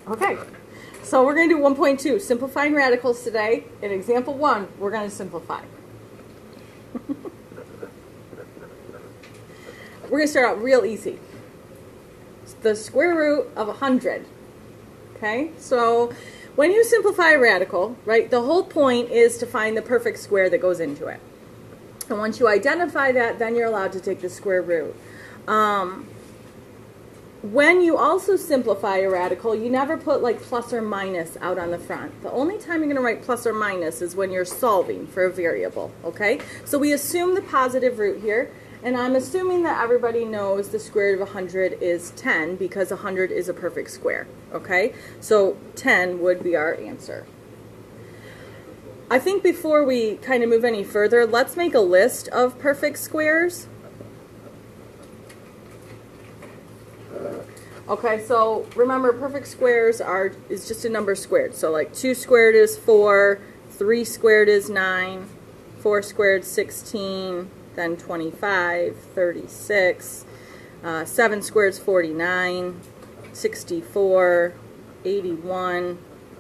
Okay, so we're going to do 1.2, simplifying radicals today. In example 1, we're going to simplify. We're going to start out real easy. The square root of 100. Okay, so when you simplify a radical, right, the whole point is to find the perfect square that goes into it. And once you identify that, then you're allowed to take the square root. When you also simplify a radical, you never put like plus or minus out on the front. The only time you're going to write plus or minus is when you're solving for a variable, okay? So we assume the positive root here, and I'm assuming that everybody knows the square root of 100 is 10 because 100 is a perfect square, okay? So 10 would be our answer. I think before we kind of move any further, let's make a list of perfect squares. Okay, so remember, perfect squares is just a number squared. So like 2 squared is 4, 3 squared is 9, 4 squared 16, then 25, 36, 7 squared is 49, 64, 81,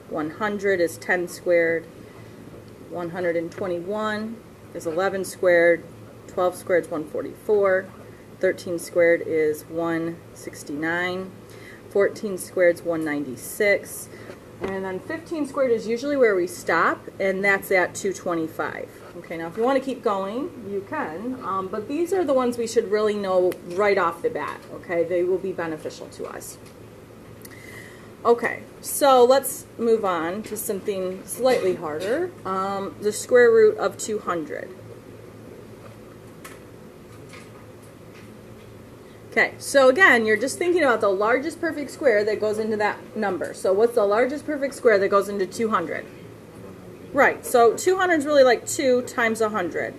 100 is 10 squared, 121 is 11 squared, 12 squared is 144, 13 squared is 169, 14 squared is 196, and then 15 squared is usually where we stop, and that's at 225. Okay, now if you want to keep going, you can, but these are the ones we should really know right off the bat, okay? They will be beneficial to us. Okay, so let's move on to something slightly harder, the square root of 200. Okay, so again, you're just thinking about the largest perfect square that goes into that number. So what's the largest perfect square that goes into 200? Right, so 200 is really like 2 times 100.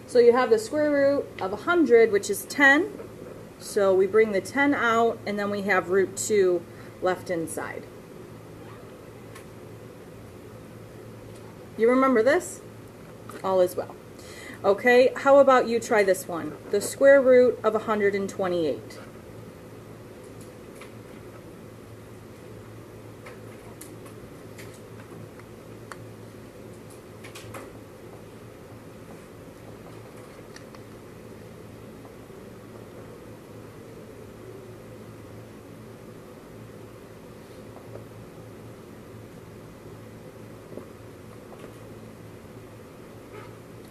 So you have the square root of 100, which is 10. So we bring the 10 out, and then we have root 2 left inside. You remember this? All is well. Okay, how about you try this one? The square root of 128.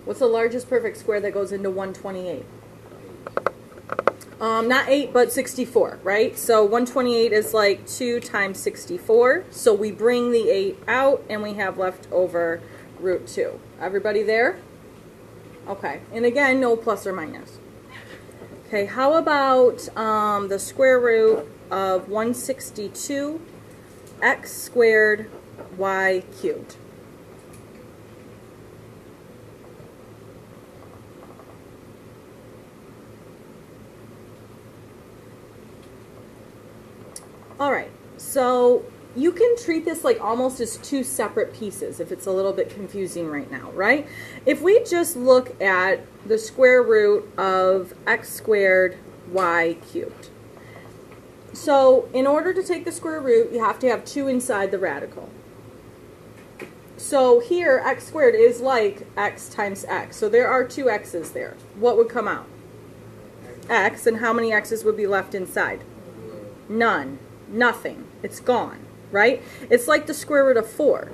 What's the largest perfect square that goes into 128? Not 8, but 64, right? So 128 is like 2 times 64. So we bring the 8 out, and we have left over root 2. Everybody there? Okay. And again, no plus or minus. Okay, how about the square root of 162 x squared y cubed? All right, so you can treat this like almost as 2 separate pieces if it's a little bit confusing right now, right? If we just look at the square root of x squared y cubed. So in order to take the square root, you have to have 2 inside the radical. So here, x squared is like x times x. So there are 2 x's there. What would come out? X, and how many x's would be left inside? None. Nothing. It's gone, right? It's like the square root of 4.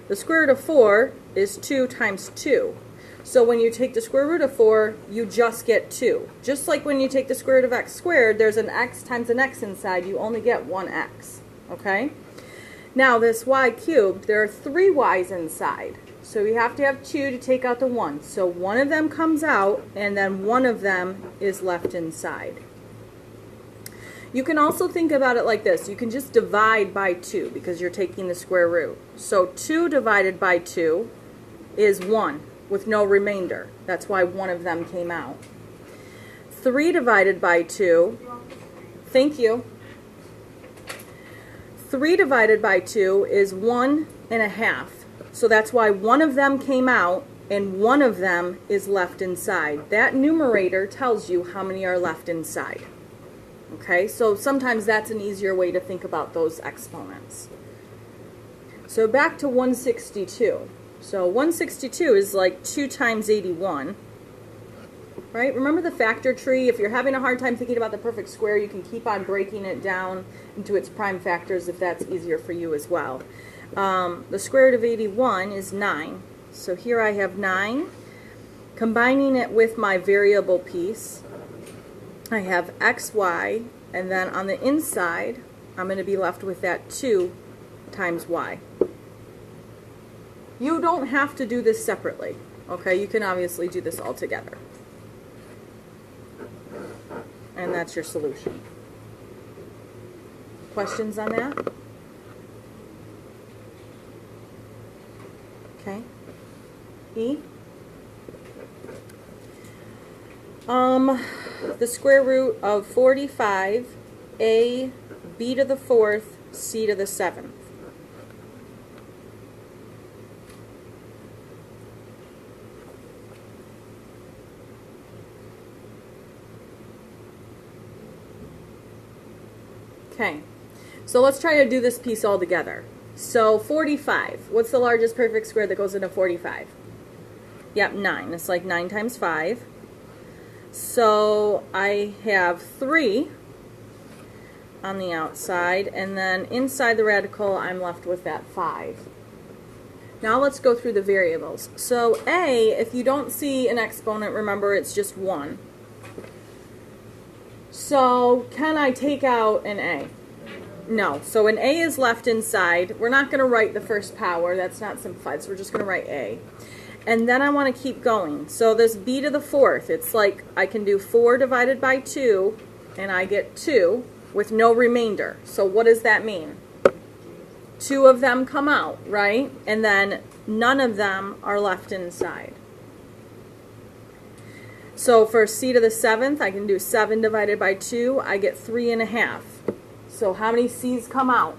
The square root of 4 is 2 times 2. So when you take the square root of 4, you just get 2. Just like when you take the square root of x squared, there's an x times an x inside. You only get 1 x, okay? Now this y cubed, there are 3 y's inside. So we have to have 2 to take out the 1. So one of them comes out, and then one of them is left inside. You can also think about it like this. You can just divide by 2 because you're taking the square root. So 2 divided by 2 is 1 with no remainder. That's why one of them came out. 3 divided by 2, thank you. 3 divided by 2 is 1 1/2. So that's why one of them came out and one of them is left inside. That numerator tells you how many are left inside. Okay, so sometimes that's an easier way to think about those exponents. So back to 162. So 162 is like 2 times 81. Right? Remember the factor tree? If you're having a hard time thinking about the perfect square, you can keep on breaking it down into its prime factors if that's easier for you as well. The square root of 81 is 9. So here I have 9. Combining it with my variable piece, I have xy, and then on the inside, I'm going to be left with that 2 times y. You don't have to do this separately. Okay, you can obviously do this all together. And that's your solution. Questions on that? Okay. E? The square root of 45, a, b to the 4th, c to the 7th. Okay, so let's try to do this piece all together. So 45, what's the largest perfect square that goes into 45? Yep, 9. It's like 9 times 5. So I have 3 on the outside, and then inside the radical I'm left with that 5. Now let's go through the variables. So a, if you don't see an exponent, remember it's just 1. So can I take out an a? No. So an a is left inside. We're not going to write the first power. That's not simplified. So we're just going to write a. And then I want to keep going. So this b to the 4th, it's like I can do 4 divided by 2, and I get 2 with no remainder. So what does that mean? 2 of them come out, right? And then none of them are left inside. So for c to the 7th, I can do 7 divided by 2. I get 3.5. So how many c's come out?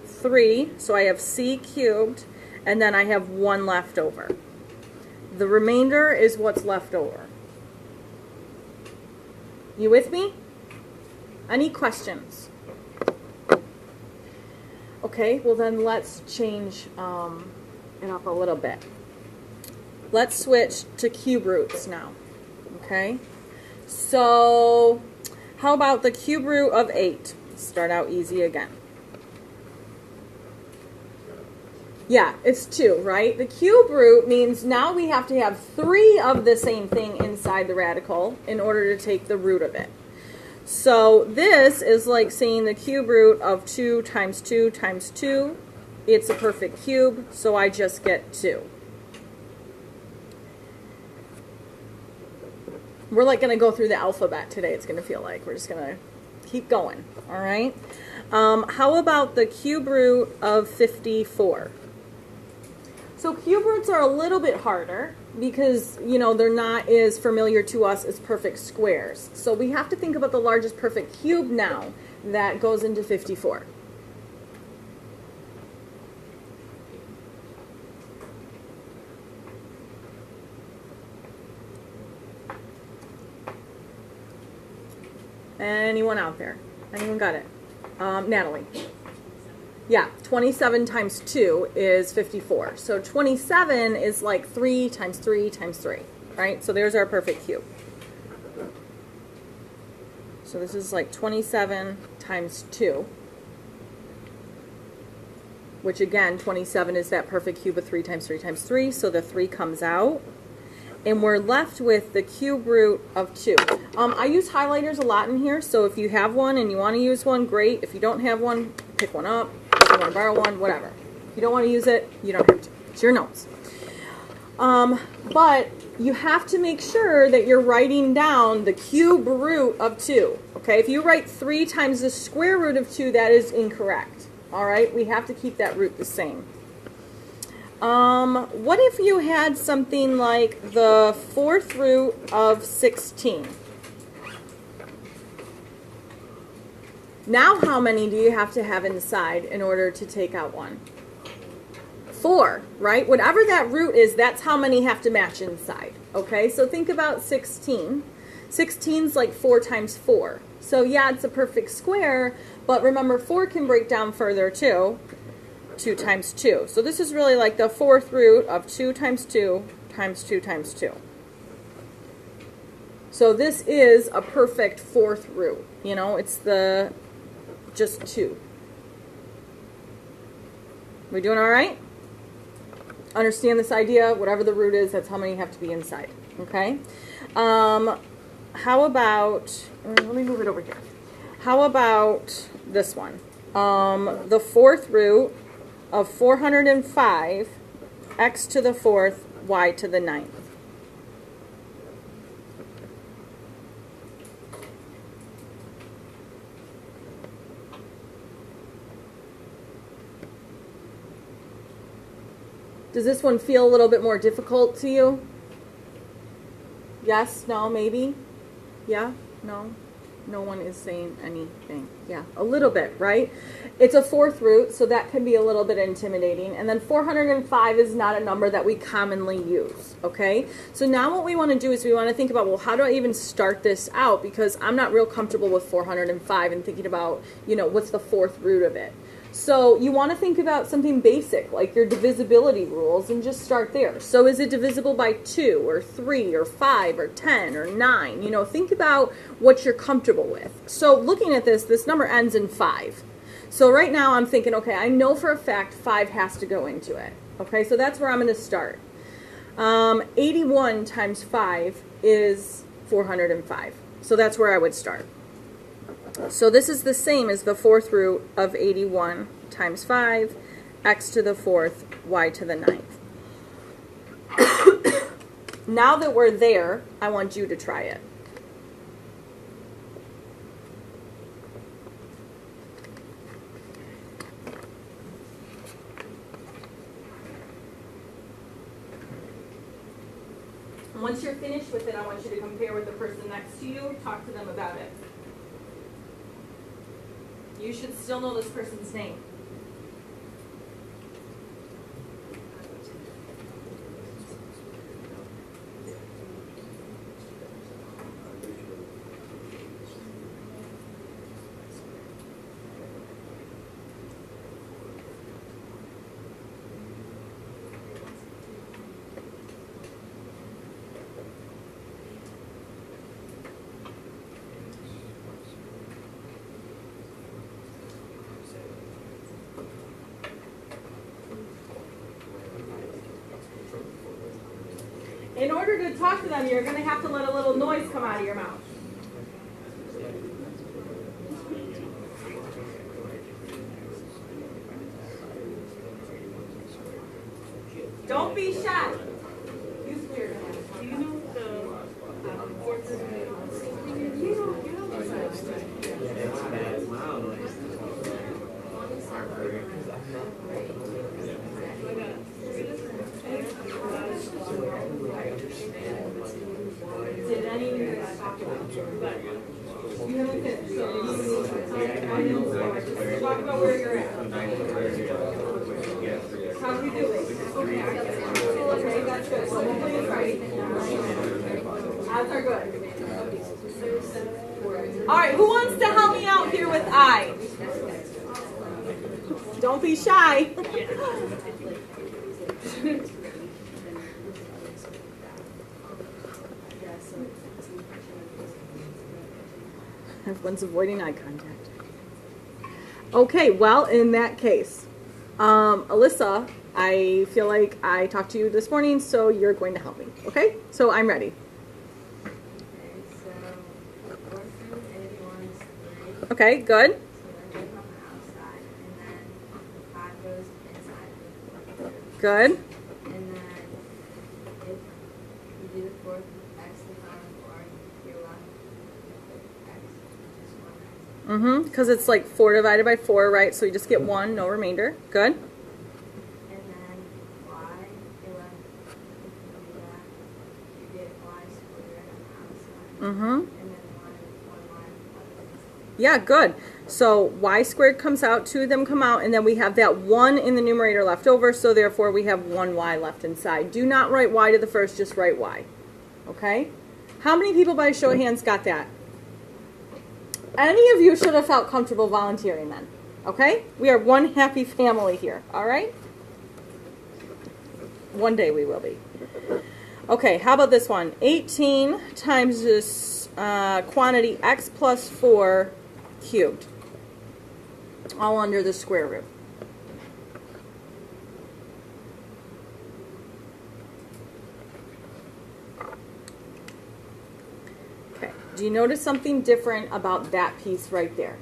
3. So I have c cubed, and then I have 1 left over. The remainder is what's left over. You with me? Any questions? Okay, well then let's change it up a little bit. Let's switch to cube roots now. Okay, so how about the cube root of 8? Start out easy again. Yeah, it's 2, right? The cube root means now we have to have 3 of the same thing inside the radical in order to take the root of it. So this is like saying the cube root of 2 times 2 times 2. It's a perfect cube, so I just get 2. We're like going to go through the alphabet today, it's going to feel like. We're just going to keep going, all right? How about the cube root of 54? So cube roots are a little bit harder because, you know, they're not as familiar to us as perfect squares. So we have to think about the largest perfect cube now that goes into 54. Anyone out there? Anyone got it? Natalie. Yeah, 27 times 2 is 54. So 27 is like 3 times 3 times 3, right? So there's our perfect cube. So this is like 27 times 2, which again, 27 is that perfect cube of 3 times 3 times 3, so the 3 comes out. And we're left with the cube root of 2. I use highlighters a lot in here, so if you have one and you want to use one, great. If you don't have one, pick one up. If you want to borrow one, whatever. If you don't want to use it, you don't have to. It's your notes. But you have to make sure that you're writing down the cube root of 2. Okay, if you write 3 times the square root of 2, that is incorrect. All right, we have to keep that root the same. What if you had something like the 4th root of 16? Now how many do you have to have inside in order to take out 1? 4, right? Whatever that root is, that's how many have to match inside. Okay, so think about 16. 16's like 4 times 4. So yeah, it's a perfect square, but remember 4 can break down further too. 2 times 2. So this is really like the 4th root of 2 times 2 times 2 times 2. So this is a perfect 4th root. You know, it's the just 2. We doing all right? Understand this idea? Whatever the root is, that's how many have to be inside. Okay? How about, let me move it over here. How about this one? The 4th root of 405, x to the 4th, y to the 9th. Does this one feel a little bit more difficult to you? Yes, no, maybe? Yeah, no? No one is saying anything. Yeah, a little bit, right? It's a 4th root, so that can be a little bit intimidating. And then 405 is not a number that we commonly use, okay? So now what we want to do is we want to think about, well, how do I even start this out? Because I'm not real comfortable with 405 and thinking about, you know, what's the 4th root of it. So you want to think about something basic, like your divisibility rules, and just start there. So is it divisible by 2 or 3 or 5 or 10 or 9? You know, think about what you're comfortable with. So looking at this, this number ends in 5. So right now I'm thinking, okay, I know for a fact 5 has to go into it. Okay, so that's where I'm going to start. 81 times 5 is 405. So that's where I would start. So this is the same as the 4th root of 81 times 5, x to the 4th, y to the 9th. Now that we're there, I want you to try it. Once you're finished with it, I want you to compare with the person next to you, talk to them about it. You should still know this person's name. In order to talk to them, you're going to have to let a little noise come out of your mouth. Don't be shy. Use weird. Do you know the fourth Did any of you guys talk about it? You haven't finished, so you need to talk about where you're at. How are we doing? Okay, that's good. So hopefully it's right. Odds are good. All right, who wants to help me out here with I? Don't be shy. Everyone's avoiding eye contact. Okay, well, in that case, Alyssa, I feel like I talked to you this morning, so you're going to help me. Okay? So I'm ready. Okay, good. Good. And then if you do the fourth x to the power of 4, you're left with x, which is 1x. Because it's like 4 divided by 4, right? So you just get 1, no remainder. Good. And then y, you're left, if you do that, you get y squared on the outside. And then 1y left. Yeah, good. So y squared comes out, 2 of them come out, and then we have that 1 in the numerator left over, so therefore we have 1y left inside. Do not write y to the first, just write y. Okay? How many people by show of hands got that? Any of you should have felt comfortable volunteering then. Okay? We are one happy family here. All right? One day we will be. Okay, how about this one? 18 times this quantity x plus 4 cubed. All under the square root. Okay, do you notice something different about that piece right there?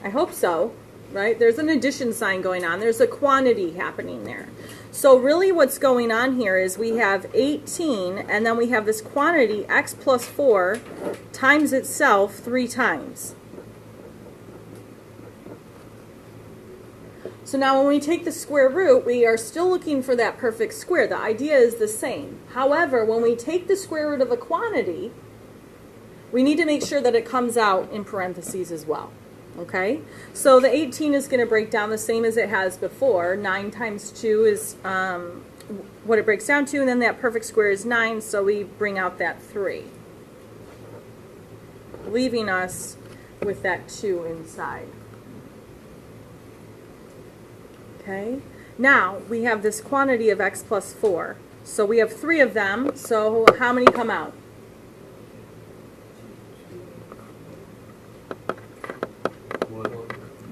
I hope so, right? There's an addition sign going on. There's a quantity happening there. So really what's going on here is we have 18, and then we have this quantity, x plus 4, times itself 3 times. So now when we take the square root, we are still looking for that perfect square. The idea is the same. However, when we take the square root of a quantity, we need to make sure that it comes out in parentheses as well. Okay, so the 18 is going to break down the same as it has before. 9 times 2 is what it breaks down to, and then that perfect square is 9, so we bring out that 3, leaving us with that 2 inside. Okay, now we have this quantity of x plus 4. So we have 3 of them, so how many come out?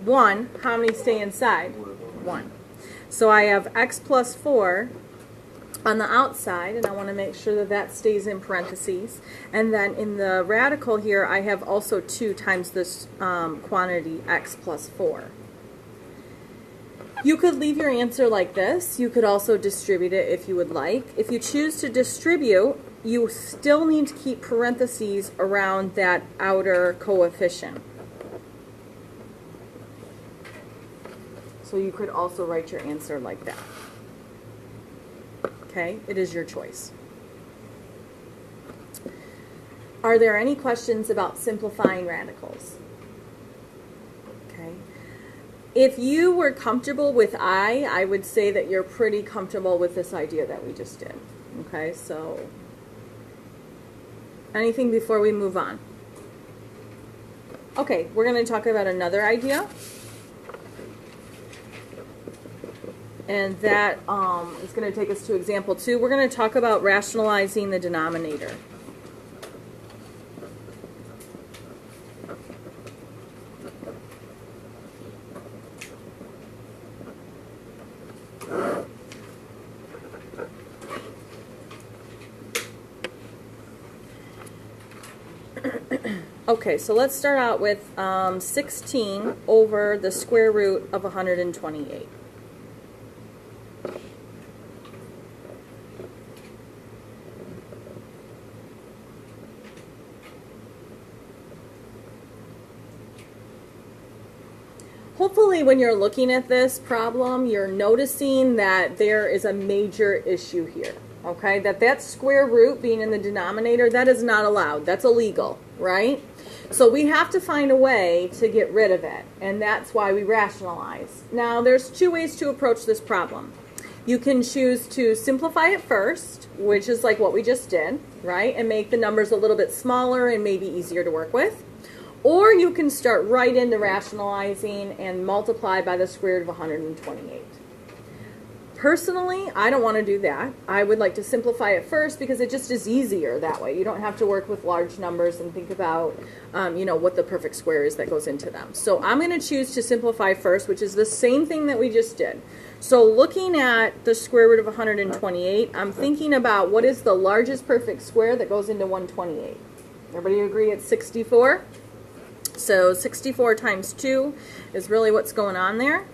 1. How many stay inside? 1. So I have x plus 4 on the outside, and I want to make sure that that stays in parentheses. And then in the radical here, I have also 2 times this quantity, x plus 4. You could leave your answer like this. You could also distribute it if you would like. If you choose to distribute, you still need to keep parentheses around that outer coefficient. So you could also write your answer like that. Okay, it is your choice. Are there any questions about simplifying radicals? Okay. If you were comfortable with I would say that you're pretty comfortable with this idea that we just did. Okay, so anything before we move on? Okay, we're going to talk about another idea. And that is going to take us to example 2. We're going to talk about rationalizing the denominator. Okay, so let's start out with 16 over the square root of 128. Hopefully when you're looking at this problem, you're noticing that there is a major issue here, okay? That square root being in the denominator, that is not allowed. That's illegal, right? So we have to find a way to get rid of it, and that's why we rationalize. Now, there's 2 ways to approach this problem. You can choose to simplify it first, which is like what we just did, right? And make the numbers a little bit smaller and maybe easier to work with. Or you can start right into rationalizing and multiply by the square root of 128. Personally, I don't want to do that. I would like to simplify it first because it just is easier that way. You don't have to work with large numbers and think about, what the perfect square is that goes into them. So I'm going to choose to simplify first, which is the same thing that we just did. So looking at the square root of 128, I'm thinking about what is the largest perfect square that goes into 128. Everybody agree it's 64? So 64 times 2 is really what's going on there.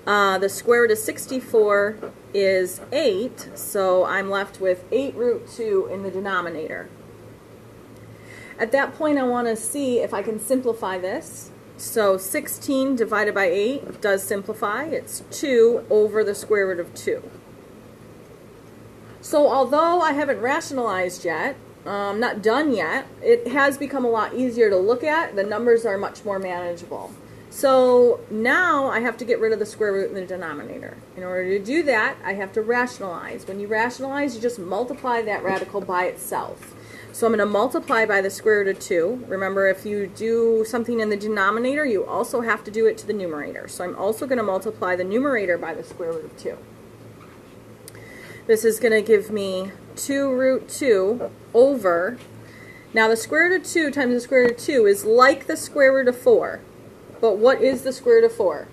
The square root of 64 is 8, so I'm left with 8 root 2 in the denominator. At that point, I want to see if I can simplify this. So 16 divided by 8 does simplify. It's 2 over the square root of 2. So although I haven't rationalized yet, not done yet, it has become a lot easier to look at. The numbers are much more manageable. So now I have to get rid of the square root in the denominator. In order to do that, I have to rationalize. When you rationalize, you just multiply that radical by itself. So I'm going to multiply by the square root of 2. Remember, if you do something in the denominator, you also have to do it to the numerator. So I'm also going to multiply the numerator by the square root of 2. This is going to give me 2 root 2 over, now the square root of 2 times the square root of 2 is like the square root of 4. But what is the square root of 4?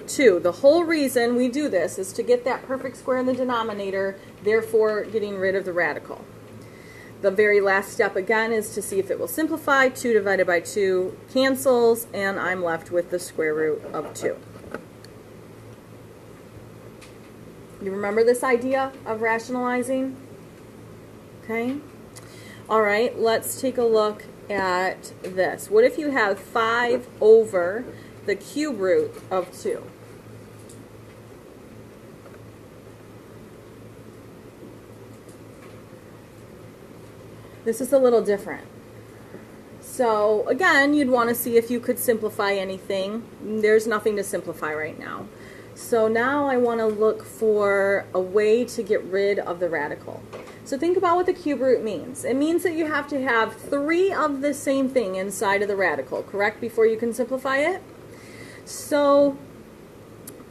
2. The whole reason we do this is to get that perfect square in the denominator, therefore getting rid of the radical. The very last step again is to see if it will simplify. 2 divided by 2 cancels, and I'm left with the square root of 2. You remember this idea of rationalizing? Okay. All right, let's take a look at this. What if you have 5 over the cube root of 2? This is a little different. So again, you'd want to see if you could simplify anything. There's nothing to simplify right now. So now I want to look for a way to get rid of the radical. So think about what the cube root means. It means that you have to have 3 of the same thing inside of the radical, correct, before you can simplify it? So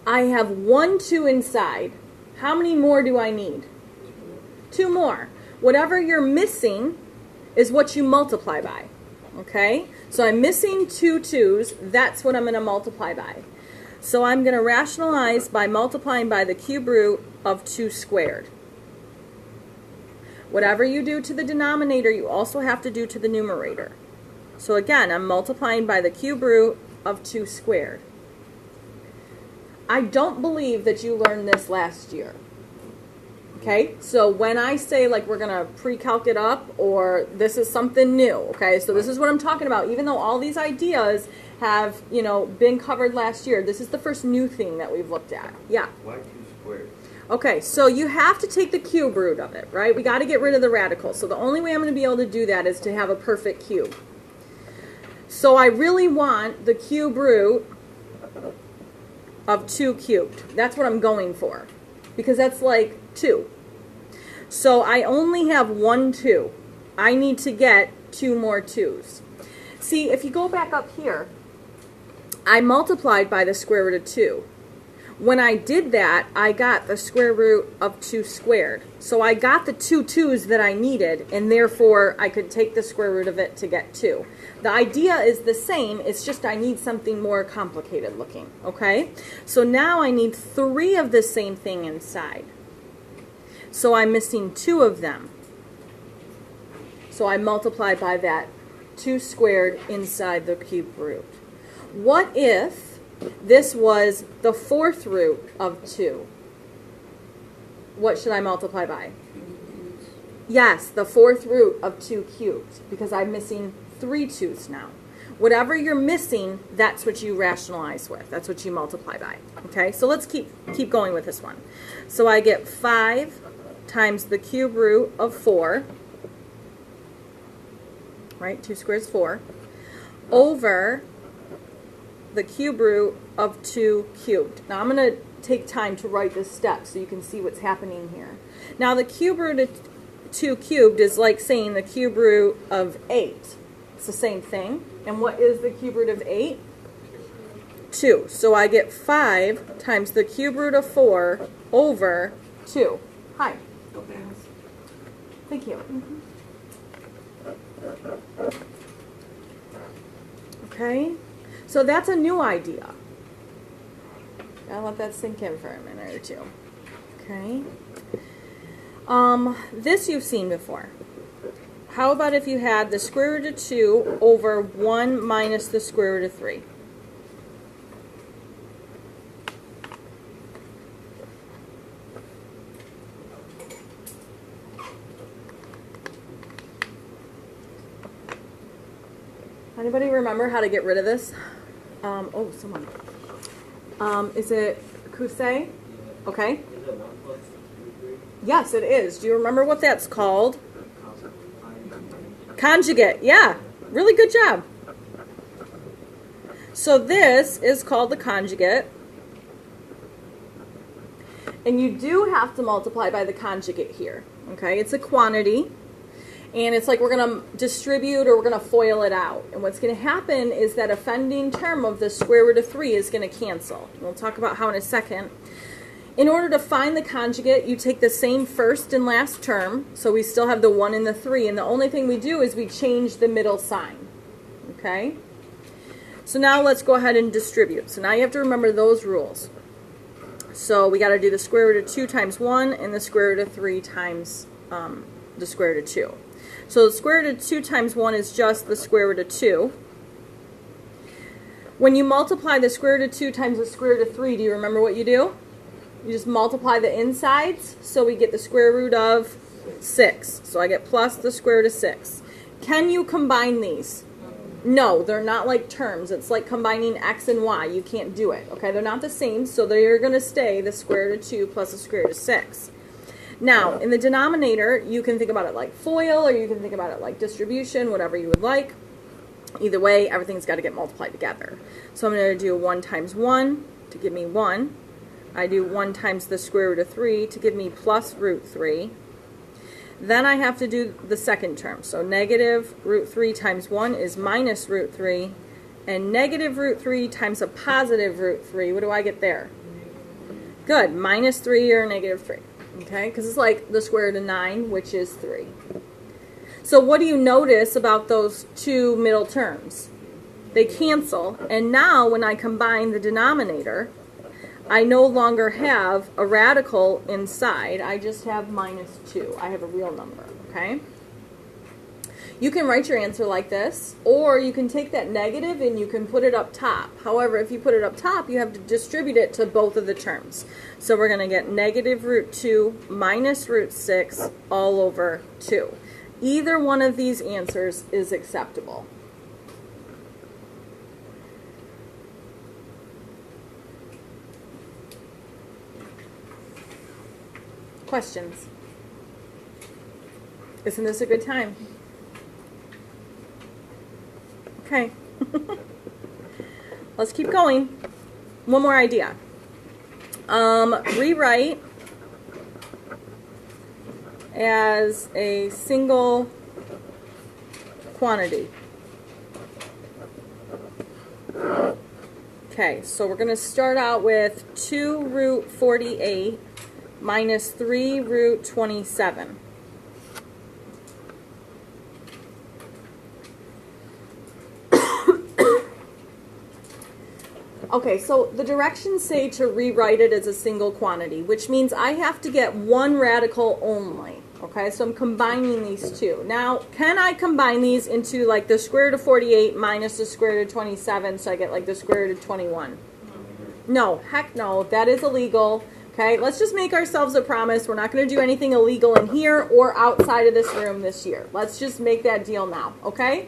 I have 1 2 inside. How many more do I need? 2 more. Whatever you're missing is what you multiply by. Okay? So I'm missing 2 2's. That's what I'm going to multiply by. So I'm going to rationalize by multiplying by the cube root of 2 squared. Whatever you do to the denominator, you also have to do to the numerator. So again, I'm multiplying by the cube root of 2 squared. I don't believe that you learned this last year. Okay, so when I say like we're going to pre-calc it up or this is something new, okay, so this is what I'm talking about. Even though all these ideas have, you know, been covered last year, this is the first new thing that we've looked at. Yeah? Why 2 squared? Okay, so you have to take the cube root of it, right? We got to get rid of the radical. So the only way I'm going to be able to do that is to have a perfect cube. So I really want the cube root of 2 cubed. That's what I'm going for, because that's like 2. So I only have 1 2. I need to get 2 more 2's. See, if you go back up here, I multiplied by the square root of 2. When I did that, I got the square root of 2 squared. So I got the 2 2's that I needed, and therefore I could take the square root of it to get 2. The idea is the same, it's just I need something more complicated looking, okay? So now I need 3 of the same thing inside. So I'm missing 2 of them. So I multiply by that 2 squared inside the cube root. What if this was the 4th root of 2? What should I multiply by? Yes, the 4th root of 2 cubed, because I'm missing 3 2's now. Whatever you're missing, that's what you rationalize with. That's what you multiply by. Okay, so let's keep going with this one. So I get 5 times the cube root of 4, right, 2 squared is 4, over the cube root of 2 cubed. Now I'm going to take time to write this step so you can see what's happening here. Now the cube root of 2 cubed is like saying the cube root of 8. It's the same thing. And what is the cube root of 8? 2. So I get 5 times the cube root of 4 over 2. Hi. Thank you. Okay. So that's a new idea. I'll let that sink in for a minute or two. Okay. This you've seen before. How about if you had the square root of 2 over 1 minus the square root of 3? Anybody remember how to get rid of this? Oh, someone. Is it Kusei? Okay. Is it 1 plus 2, 3? Yes, it is. Do you remember what that's called? Conjugate. Yeah. Really good job. So this is called the conjugate. And you do have to multiply by the conjugate here. Okay? It's a quantity. And it's like we're going to distribute or we're going to FOIL it out. And what's going to happen is that offending term of the square root of 3 is going to cancel. We'll talk about how in a second. In order to find the conjugate, you take the same first and last term. So we still have the 1 and the 3. And the only thing we do is we change the middle sign. Okay? So now let's go ahead and distribute. So now you have to remember those rules. So we got to do the square root of 2 times 1 and the square root of 3 times the square root of 2. So the square root of 2 times 1 is just the square root of 2. When you multiply the square root of 2 times the square root of 3, do you remember what you do? You just multiply the insides, so we get the square root of 6. So I get plus the square root of 6. Can you combine these? No, they're not like terms. It's like combining x and y. You can't do it. Okay, they're not the same, so they're going to stay the square root of 2 plus the square root of 6. Now, in the denominator, you can think about it like FOIL, or you can think about it like distribution, whatever you would like. Either way, everything's got to get multiplied together. So I'm going to do 1 times 1 to give me 1. I do 1 times the square root of 3 to give me plus root 3. Then I have to do the second term. So negative root 3 times 1 is minus root 3. And negative root 3 times a positive root 3, what do I get there? Good, minus 3 or negative 3. Okay, because it's like the square root of 9, which is 3. So what do you notice about those two middle terms? They cancel, and now when I combine the denominator, I no longer have a radical inside. I just have minus 2. I have a real number, okay? You can write your answer like this, or you can take that negative and you can put it up top. However, if you put it up top, you have to distribute it to both of the terms. So we're going to get negative root 2 minus root 6 all over 2. Either one of these answers is acceptable. Questions? Isn't this a good time? Okay. Let's keep going. One more idea. Rewrite as a single quantity. Okay, so we're going to start out with 2 root 48 minus 3 root 27. Okay, so the directions say to rewrite it as a single quantity, which means I have to get one radical only. Okay, so I'm combining these two. Now, can I combine these into like the square root of 48 minus the square root of 27, so I get like the square root of 21? No, heck no, that is illegal. Okay, let's just make ourselves a promise. We're not going to do anything illegal in here or outside of this room this year. Let's just make that deal now, okay?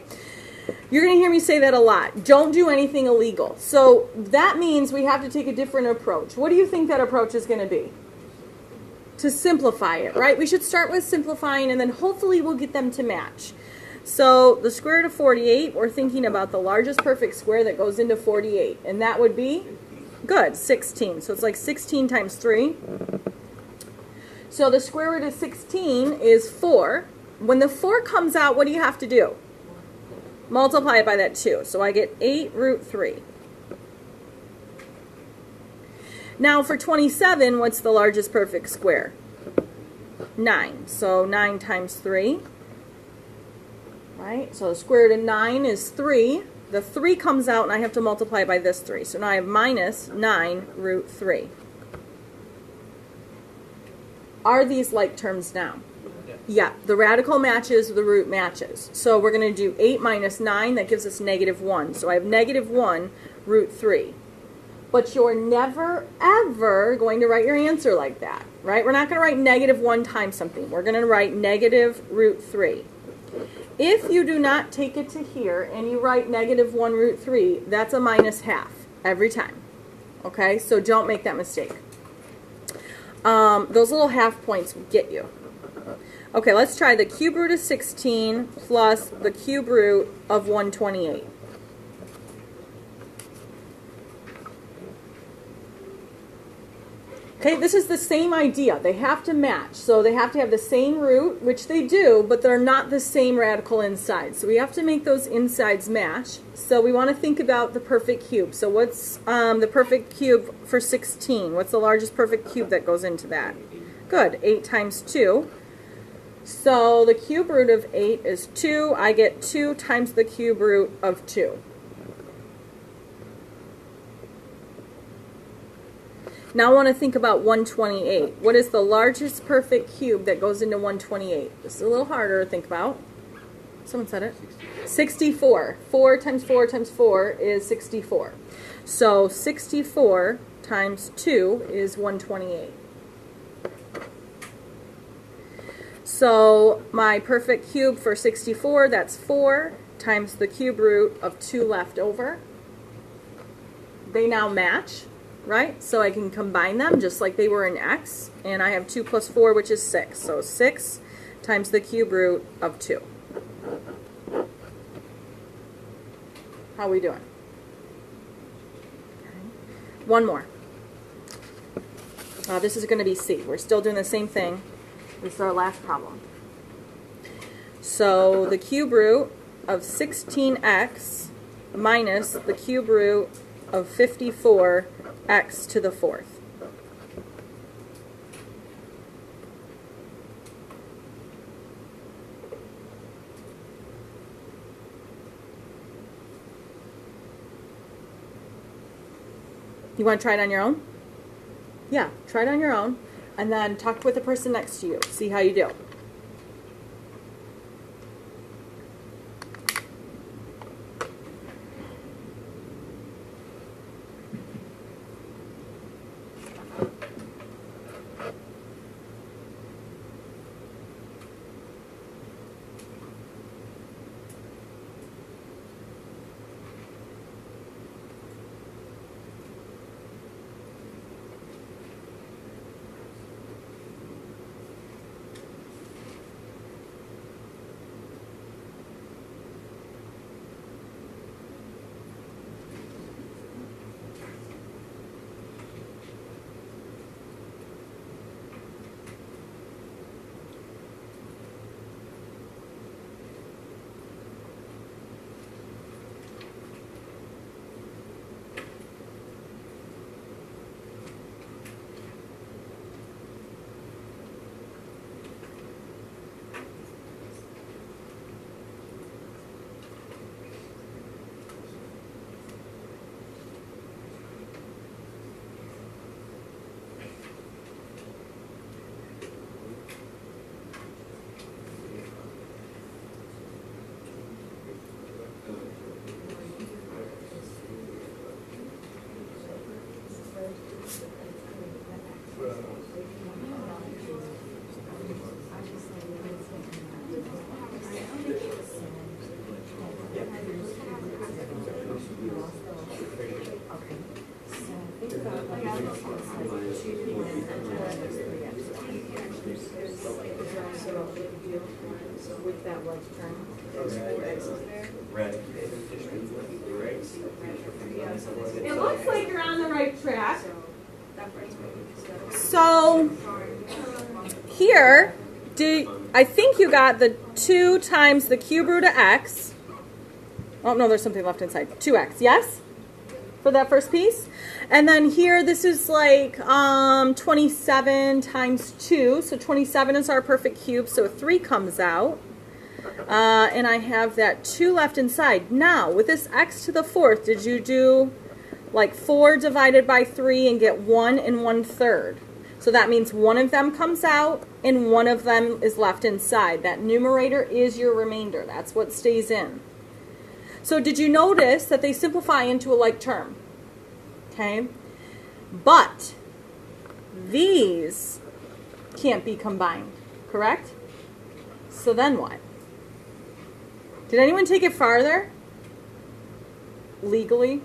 You're going to hear me say that a lot. Don't do anything illegal. So that means we have to take a different approach. What do you think that approach is going to be? To simplify it, right? We should start with simplifying, and then hopefully we'll get them to match. So the square root of 48, we're thinking about the largest perfect square that goes into 48, and that would be, good, 16. So it's like 16 times 3. So the square root of 16 is 4. When the 4 comes out, what do you have to do? Multiply it by that 2. So I get 8 root 3. Now for 27, what's the largest perfect square? 9. So 9 times 3. Right? So the square root of 9 is 3. The 3 comes out and I have to multiply by this 3. So now I have minus 9 root 3. Are these like terms now? Yeah, the radical matches, the root matches. So we're going to do 8 minus 9, that gives us negative 1. So I have negative 1 root 3. But you're never, ever going to write your answer like that, right? We're not going to write negative 1 times something. We're going to write negative root 3. If you do not take it to here and you write negative 1 root 3, that's a minus half every time. Okay, so don't make that mistake. Those little half points will get you. Okay, let's try the cube root of 16 plus the cube root of 128. Okay, this is the same idea. They have to match. So they have to have the same root, which they do, but they're not the same radical inside. So we have to make those insides match. So we want to think about the perfect cube. So what's the perfect cube for 16? What's the largest perfect cube that goes into that? Good, 8 times 2. So the cube root of 8 is 2. I get 2 times the cube root of 2. Now I want to think about 128. What is the largest perfect cube that goes into 128? This is a little harder to think about. Someone said it. 64. 4 times 4 times 4 is 64. So 64 times 2 is 128. So my perfect cube for 64, that's 4 times the cube root of 2 left over. They now match. Right? So I can combine them just like they were in x, and I have 2 plus 4, which is 6. So 6 times the cube root of 2. How are we doing? Okay. One more. This is going to be C. We're still doing the same thing. This is our last problem. So the cube root of 16x minus the cube root of 54x to the 4th. You want to try it on your own? Yeah, try it on your own, and then talk with the person next to you. See how you do. With that left turn, those 4 X's there. Red. It looks like you're on the right track. So here, I think you got the 2 times the cube root of x. Oh no, there's something left inside. 2x, yes? For that first piece. And then here, this is like 27 times 2. So 27 is our perfect cube, so 3 comes out. And I have that 2 left inside. Now, with this x to the 4th, did you do like 4 divided by 3 and get 1 and 1/3? So that means one of them comes out and one of them is left inside. That numerator is your remainder. That's what stays in. So did you notice that they simplify into a like term? Okay? But these can't be combined, correct? So then what? Did anyone take it farther? Legally?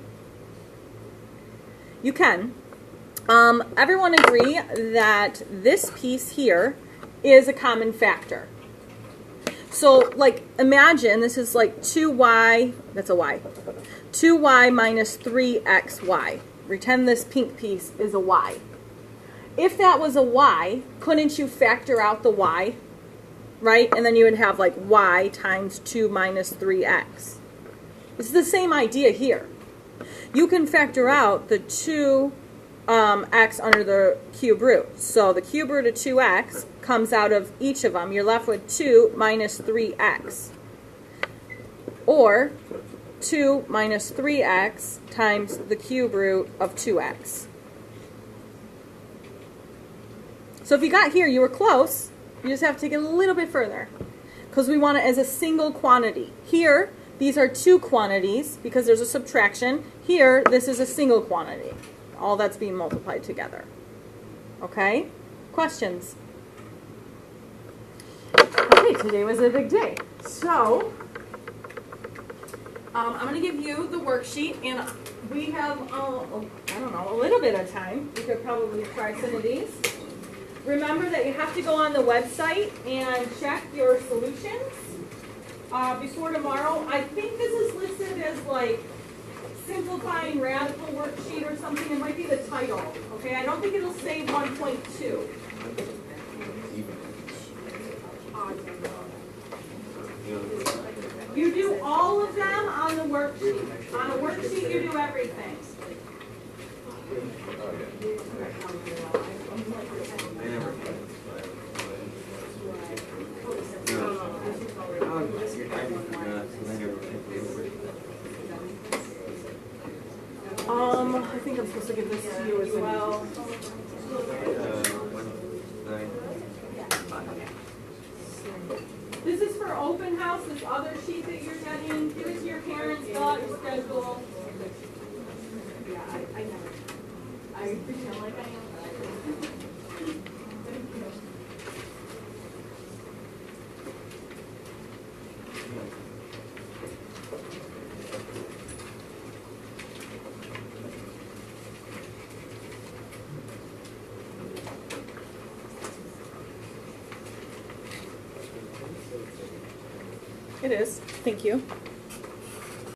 You can. Everyone agree that this piece here is a common factor. So, like, imagine this is like 2y, that's a y, 2y minus 3xy. Pretend this pink piece is a y. if that was a y, couldn't you factor out the y? Right? And then you would have like y times 2 minus 3x. It's the same idea here. You can factor out the 2x under the cube root. So the cube root of 2x comes out of each of them. You're left with 2 minus 3x. Or 2 minus 3x times the cube root of 2x. So if you got here, you were close. You just have to take it a little bit further because we want it as a single quantity. Here, these are two quantities because there's a subtraction. Here, this is a single quantity. All that's being multiplied together. Okay? Questions? Okay, today was a big day. So, I'm going to give you the worksheet, and we have, I don't know, a little bit of time. We could probably try some of these. Remember that you have to go on the website and check your solutions before tomorrow. I think this is listed as like Simplifying Radical Worksheet or something. It might be the title. Okay, I don't think it'll say 1.2. You do all of them on the worksheet. On a worksheet, you do everything. I think I'm supposed to give this to you as well. This is for open house, this other sheet that you're getting. Give it to your parents, fill out your schedule. Yeah, I pretend like I am. It is. Thank you.